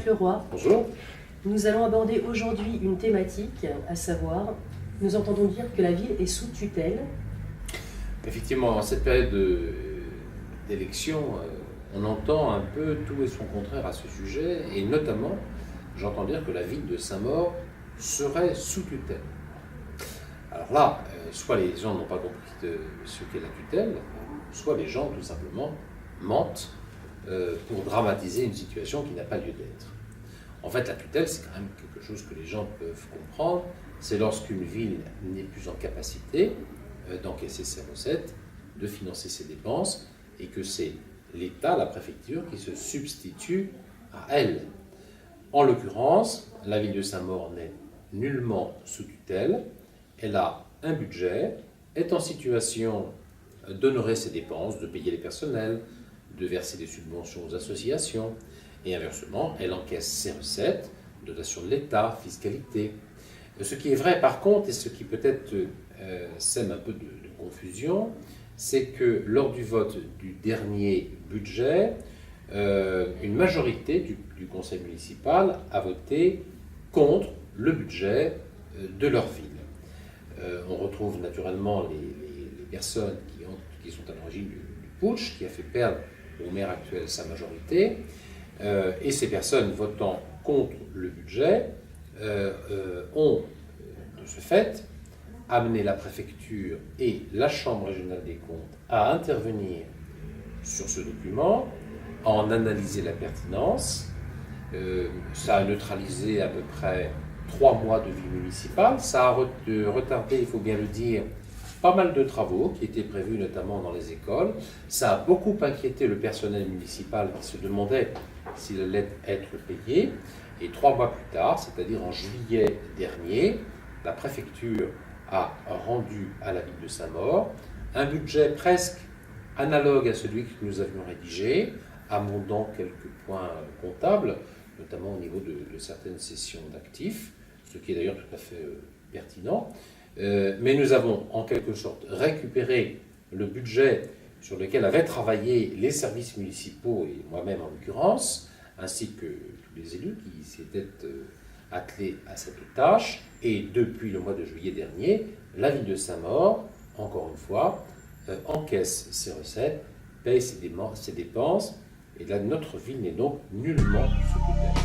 Leroy. Bonjour. Nous allons aborder aujourd'hui une thématique, à savoir, nous entendons dire que la ville est sous tutelle. Effectivement, en cette période d'élection, on entend un peu tout et son contraire à ce sujet, et notamment, j'entends dire que la ville de Saint-Maur serait sous tutelle. Alors là, soit les gens n'ont pas compris ce qu'est la tutelle, soit les gens tout simplement mentent pour dramatiser une situation qui n'a pas lieu d'être. En fait, la tutelle, c'est quand même quelque chose que les gens peuvent comprendre. C'est lorsqu'une ville n'est plus en capacité d'encaisser ses recettes, de financer ses dépenses, et que c'est l'État, la préfecture, qui se substitue à elle. En l'occurrence, la ville de Saint-Maur n'est nullement sous tutelle. Elle a un budget, est en situation d'honorer ses dépenses, de payer les personnels, de verser des subventions aux associations, et inversement, elle encaisse ses recettes, dotation de l'État, fiscalité. Ce qui est vrai par contre, et ce qui peut-être sème un peu de confusion, c'est que lors du vote du dernier budget, une majorité du conseil municipal a voté contre le budget de leur ville. On retrouve naturellement les personnes qui sont à l'origine du putsch, qui a fait perdre au maire actuel sa majorité, et ces personnes votant contre le budget ont, de ce fait, amené la préfecture et la Chambre régionale des comptes à intervenir sur ce document, à en analyser la pertinence. Ça a neutralisé à peu près 3 mois de vie municipale. Ça a retardé, il faut bien le dire, pas mal de travaux qui étaient prévus notamment dans les écoles. Ça a beaucoup inquiété le personnel municipal qui se demandait s'il allait être payé. Et 3 mois plus tard, c'est-à-dire en juillet dernier, la préfecture a rendu à la ville de Saint-Maur un budget presque analogue à celui que nous avions rédigé, amendant quelques points comptables, notamment au niveau de certaines cessions d'actifs, ce qui est d'ailleurs tout à fait pertinent. Mais nous avons en quelque sorte récupéré le budget sur lequel avaient travaillé les services municipaux, et moi-même en l'occurrence, ainsi que tous les élus qui s'étaient attelés à cette tâche. Et depuis le mois de juillet dernier, la ville de Saint-Maur, encore une fois, encaisse ses recettes, paye ses dépenses, et là, notre ville n'est donc nullement sous tutelle.